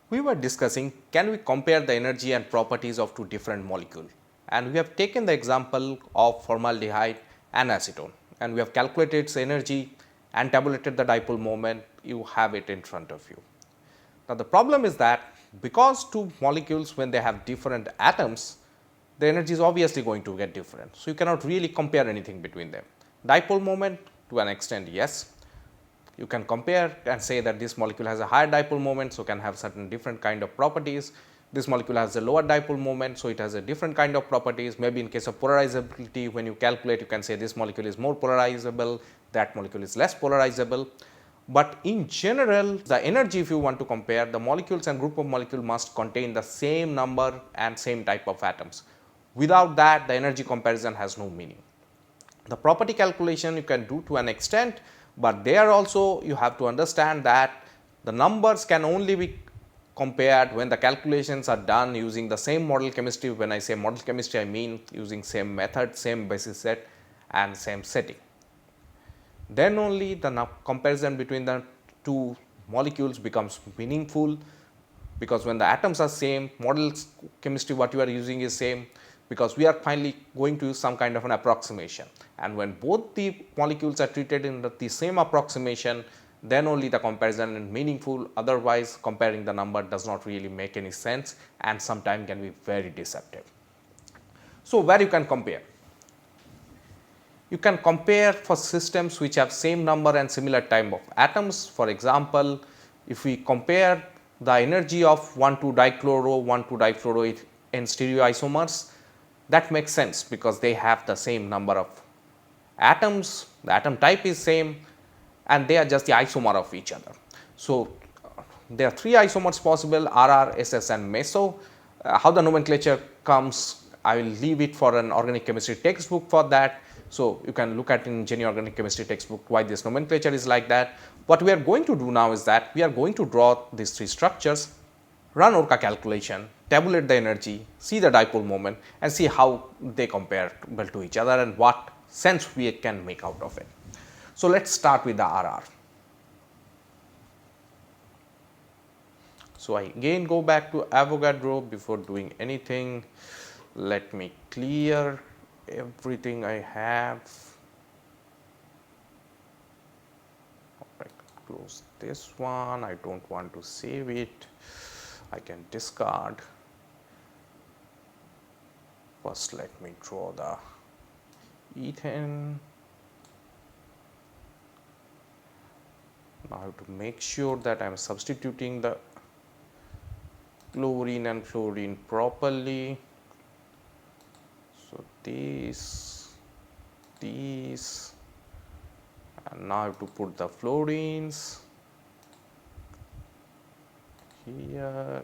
We were discussing, can we compare the energy and properties of two different molecules, and we have taken the example of formaldehyde and acetone, and we have calculated its energy and tabulated the dipole moment. You have it in front of you. Now the problem is that because two molecules, when they have different atoms, the energy is obviously going to get different. So you cannot really compare anything between them. Dipole moment, to an extent, yes, you can compare and say that this molecule has a higher dipole moment, so can have certain different kind of properties. This molecule has a lower dipole moment, so it has a different kind of properties. Maybe in case of polarizability, when you calculate, you can say this molecule is more polarizable, that molecule is less polarizable. But in general, the energy, if you want to compare, the molecules and group of molecule must contain the same number and same type of atoms. Without that, the energy comparison has no meaning. The property calculation you can do to an extent, but there also you have to understand that the numbers can only be compared when the calculations are done using the same model chemistry. When I say model chemistry, I mean using same method, same basis set and same setting. Then only the comparison between the two molecules becomes meaningful, because when the atoms are same, model chemistry what you are using is same, because we are finally going to use some kind of an approximation, and when both the molecules are treated in the same approximation, then only the comparison is meaningful. Otherwise, comparing the number does not really make any sense and sometimes can be very deceptive. So where you can compare? You can compare for systems which have same number and similar type of atoms. For example, if we compare the energy of 1,2-dichloro, 1,2-difluoro in stereoisomers, that makes sense because they have the same number of atoms, the atom type is same, and they are just the isomer of each other. So there are three isomers possible: RR, SS and meso. How the nomenclature comes, I will leave it for an organic chemistry textbook for that. So you can look at in genuine organic chemistry textbook why this nomenclature is like that. What we are going to do now is that we are going to draw these three structures, run Orca calculation, tabulate the energy, see the dipole moment, and see how they compare to each other and what sense we can make out of it. So let's start with the RR. So I again go back to Avogadro. Before doing anything, let me clear everything I have. Alright, close this one. I don't want to save it. I can discard. First, let me draw the ethane. Now I have to make sure that I am substituting the chlorine and fluorine properly. So these, and now I have to put the fluorines here,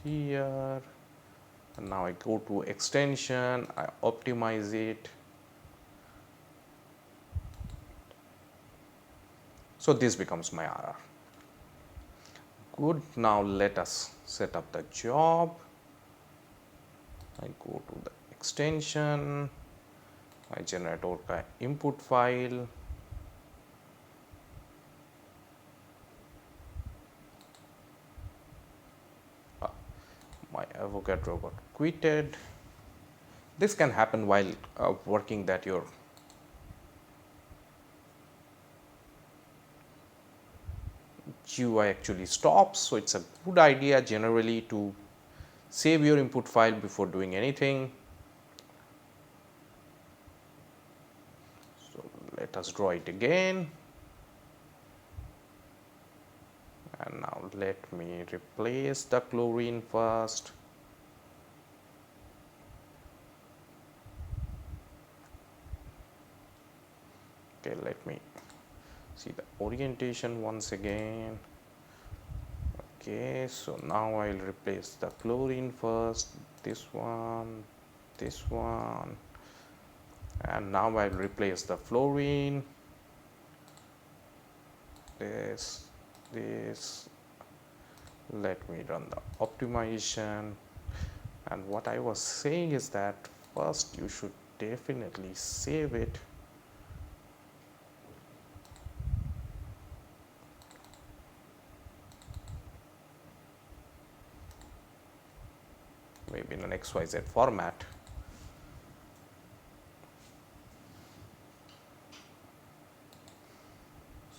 here, and now I go to extension, I optimize it. So this becomes my RR. Good. Now let us set up the job. I go to the extension, I generate Orca input file. My Avogadro got quitted. This can happen while working, that your GUI actually stops. So it's a good idea generally to save your input file before doing anything. So let us draw it again, and now let me replace the chlorine first. Okay, let me see the orientation once again. Okay, so now I will replace the chlorine first, this one, and now I will replace the fluorine, this. Let me run the optimization, and what I was saying is that first you should definitely save it. maybe in an XYZ format.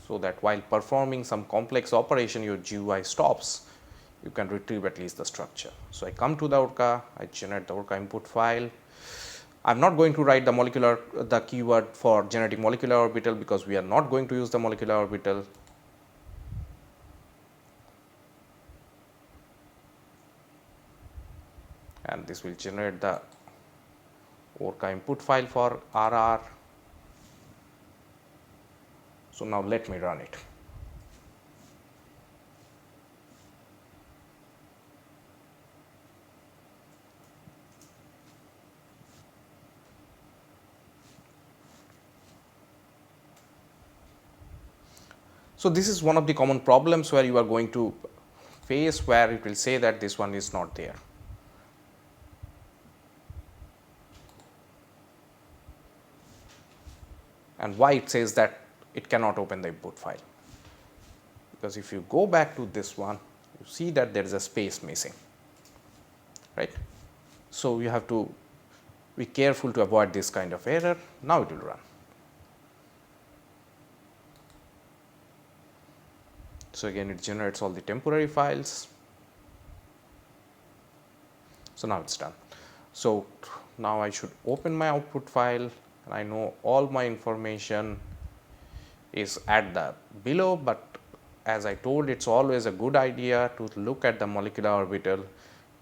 So that while performing some complex operation, your GUI stops, you can retrieve at least the structure. So I come to the ORCA, I generate the ORCA input file. I'm not going to write the keyword for generating molecular orbital because we are not going to use the molecular orbital. And this will generate the ORCA input file for RR. So now let me run it. So this is one of the common problems where you are going to face, where it will say that this one is not there. And why it says that it cannot open the input file? Because if you go back to this one, you see that there is a space missing, right? So you have to be careful to avoid this kind of error. Now it will run. So again, it generates all the temporary files. So now it's done. So now I should open my output file, and I know all my information is at the below, but as I told, it's always a good idea to look at the molecular orbital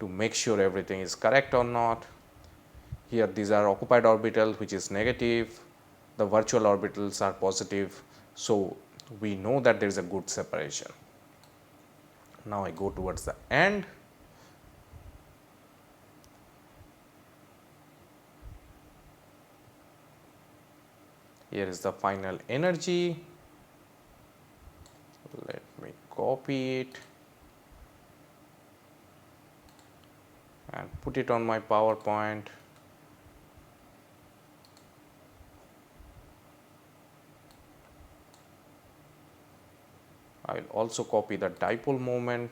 to make sure everything is correct or not. Here these are occupied orbitals, which is negative, the virtual orbitals are positive, so we know that there is a good separation. Now I go towards the end. Here is the final energy. Let me copy it and put it on my PowerPoint. I will also copy the dipole moment.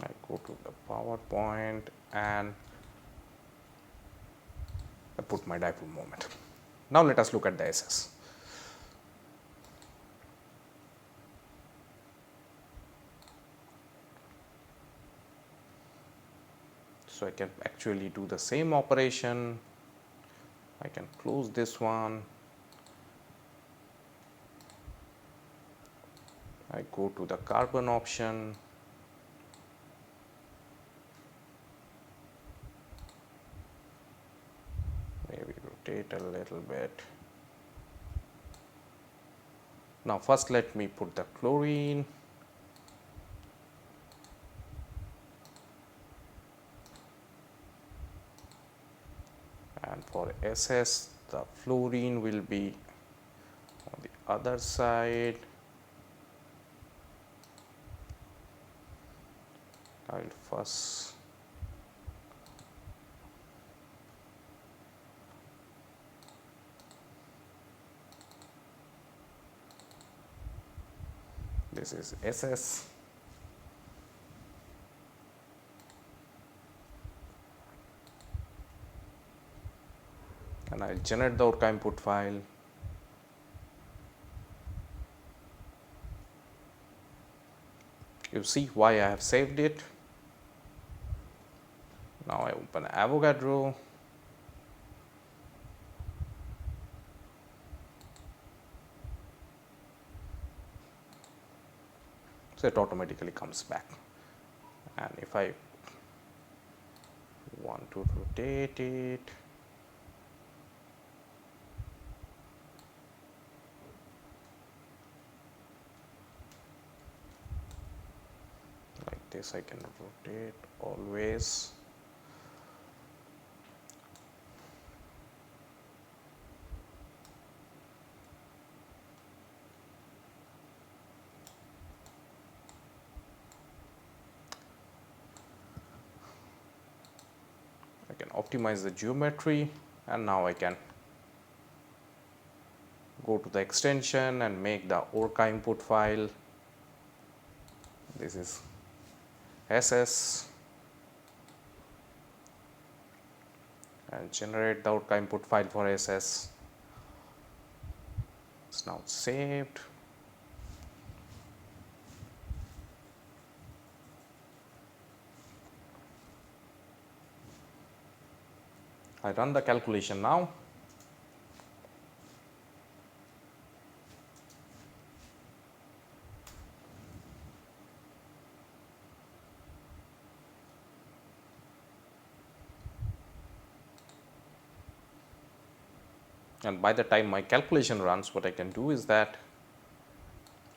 I go to the PowerPoint and I put my dipole moment. Now let us look at the SS. So I can actually do the same operation. I can close this one. I go to the carbon option. Maybe rotate a little bit. Now first let me put the chlorine. And for SS, the fluorine will be on the other side. I will first this is SS. And I will generate the ORCA input file. You see why I have saved it. Now I open Avogadro. So it automatically comes back. And if I want to rotate it, like this, I can rotate always. optimize the geometry, and now I can go to the extension and make the Orca input file. This is SS, and generate the Orca input file for SS. It's now saved. I run the calculation now. And by the time my calculation runs, what I can do is that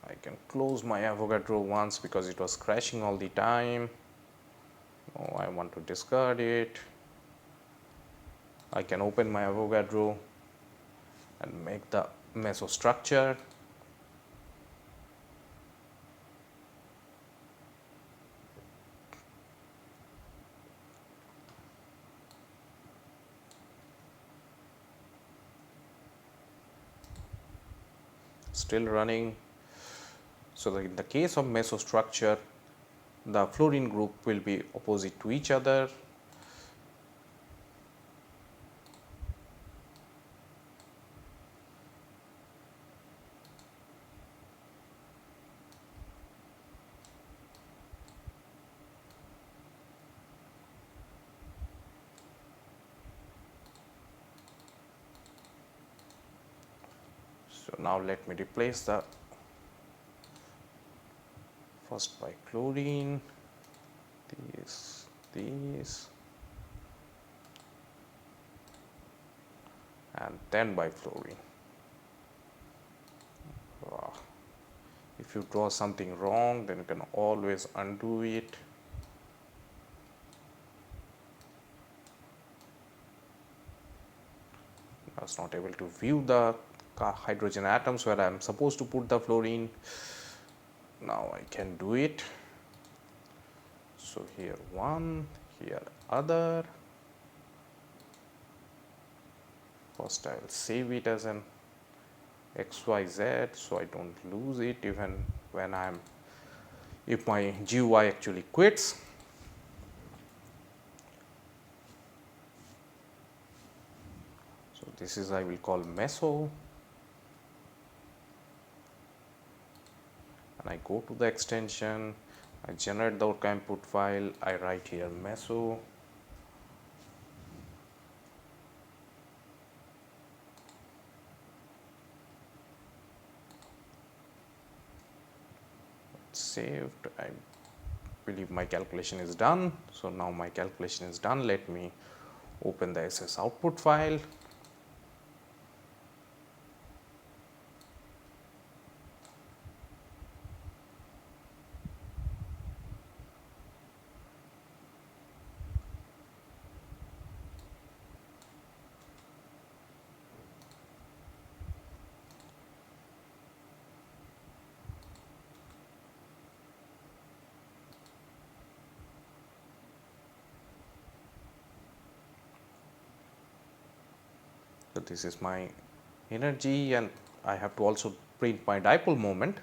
I can close my Avogadro once because it was crashing all the time. Oh, I want to discard it. I can open my Avogadro and make the mesostructure. Still running. So in the case of mesostructure, the fluorine group will be opposite to each other. So now let me replace the first by chlorine, these, and then by fluorine. If you draw something wrong, then you can always undo it. I was not able to view the hydrogen atoms where I am supposed to put the fluorine. Now I can do it. So here one, here other. First I will save it as an XYZ so I don't lose it even when if my GUI actually quits. So this is I will call meso, and I go to the extension, I generate the Orca input file, I write here meso. Saved. I believe my calculation is done. So now my calculation is done. Let me open the SS output file. So this is my energy, and I have to also print my dipole moment.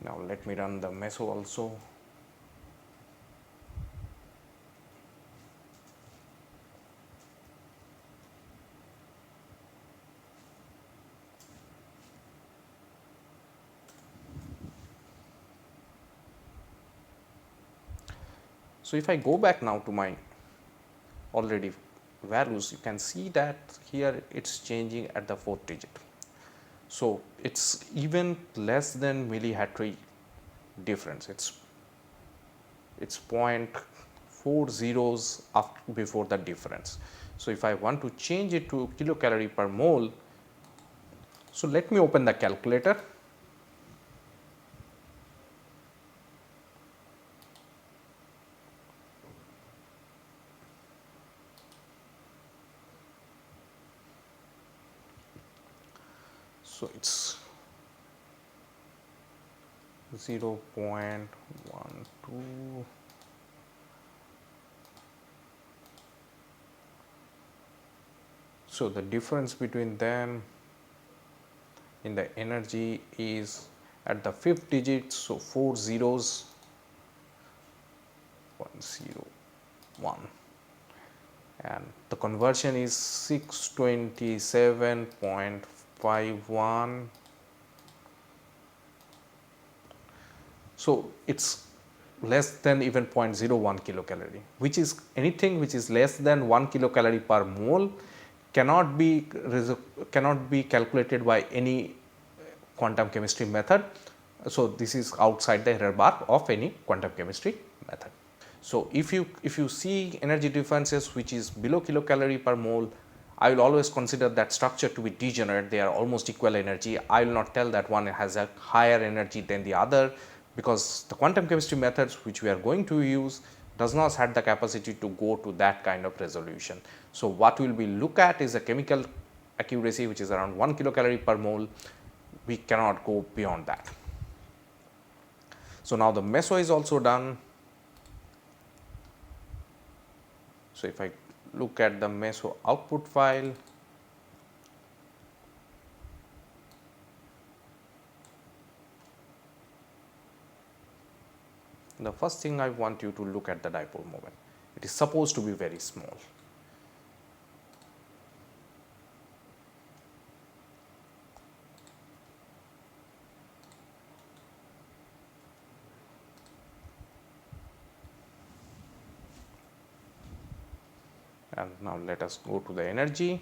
Now let me run the meso also. So if I go back now to my already values, you can see that here it's changing at the 4th digit. So it's even less than millihatry difference. It's 0.4 zeros before the difference. So if I want to change it to kilocalorie per mole, so let me open the calculator. So it's 0.12. So the difference between them in the energy is at the fifth digit, so 4 zeros, 101, and the conversion is 627.51. So it's less than even 0.01 kilocalorie, which is anything which is less than 1 kilocalorie per mole cannot be calculated by any quantum chemistry method. So this is outside the error bar of any quantum chemistry method. So if you see energy differences which is below kilocalorie per mole, I will always consider that structure to be degenerate. They are almost equal energy. I will not tell that one has a higher energy than the other, because the quantum chemistry methods which we are going to use does not have the capacity to go to that kind of resolution. So what we will be look at is a chemical accuracy which is around 1 kilocalorie per mole. We cannot go beyond that. So now the meso is also done. So if I look at the meso output file, the first thing I want you to look at the dipole moment. It is supposed to be very small. And now let us go to the energy.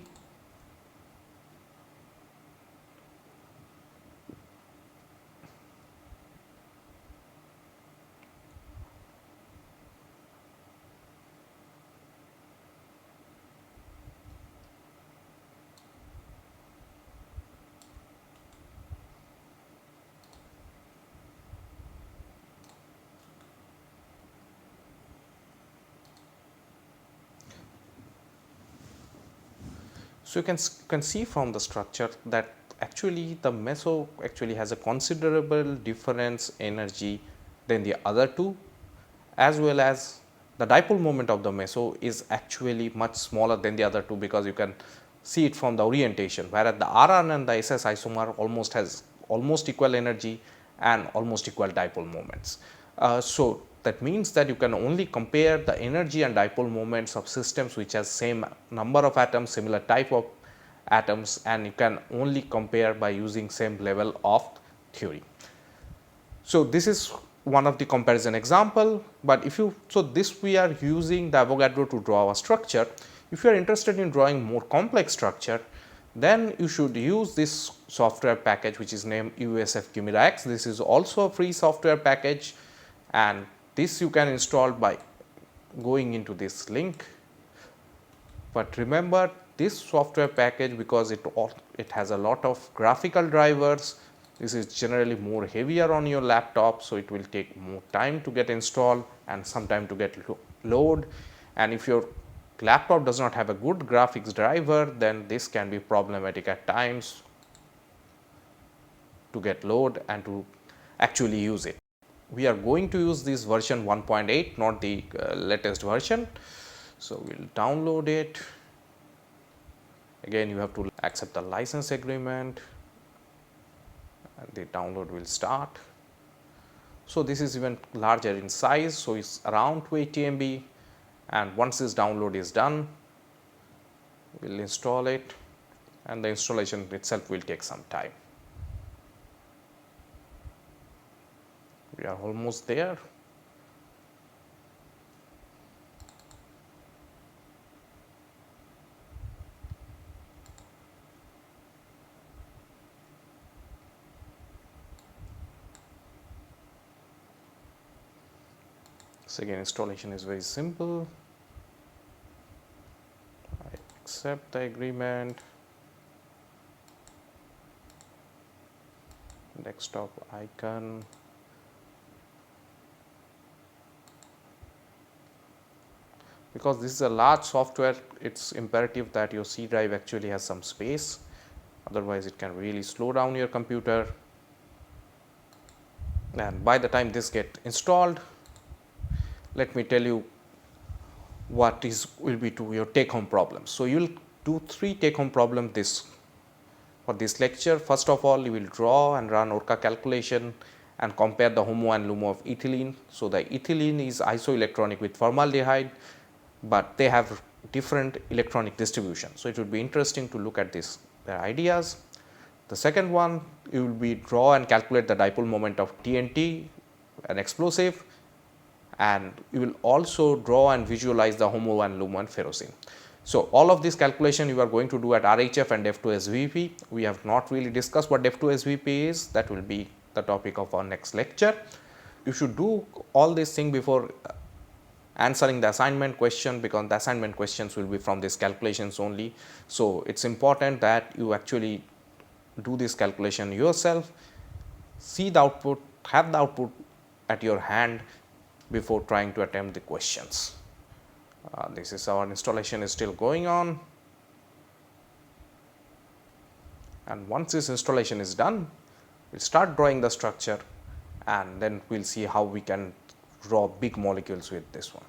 So you can see from the structure that actually the meso actually has a considerable difference energy than the other two, as well as the dipole moment of the meso is actually much smaller than the other two, because you can see it from the orientation, whereas the RR and the SS isomer has almost equal energy and almost equal dipole moments. So that means that you can only compare the energy and dipole moments of systems which has same number of atoms, similar type of atoms, and you can only compare by using same level of theory. So this is one of the comparison example, but if you, so this we are using the Avogadro to draw a structure. If you are interested in drawing more complex structure, then you should use this software package which is named USF Chimera X. This is also a free software package, and this you can install by going into this link. But remember, this software package, because it has a lot of graphical drivers, this is generally more heavier on your laptop, so it will take more time to get installed and some time to get load. And if your laptop does not have a good graphics driver, then this can be problematic at times to get load and to actually use it. We are going to use this version 1.8, not the latest version. So we will download it. Again, you have to accept the license agreement and the download will start. So this is even larger in size, so it's around 280 MB, and once this download is done, we'll install it, and the installation itself will take some time. We are almost there. So again, installation is very simple. I accept the agreement. Desktop icon. Because this is a large software, it's imperative that your C drive actually has some space. otherwise it can really slow down your computer. And by the time this get installed, let me tell you what is will be to your take home problems. So you will do 3 take home problems for this lecture. First of all, you will draw and run Orca calculation and compare the HOMO and LUMO of ethylene. So the ethylene is isoelectronic with formaldehyde, but they have different electronic distribution. So it would be interesting to look at their ideas. The second one, you will be draw and calculate the dipole moment of TNT, an explosive, and you will also draw and visualize the HOMO and LUMO and ferrocene. So all of this calculation you are going to do at RHF and F2SVP. We have not really discussed what F2SVP is. That will be the topic of our next lecture. You should do all these things before answering the assignment question, because the assignment questions will be from these calculations only. So it's important that you actually do this calculation yourself, see the output, have the output at your hand before trying to attempt the questions. This is our installation is still going on, and once this installation is done, we'll start drawing the structure, and then we'll see how we can draw big molecules with this one.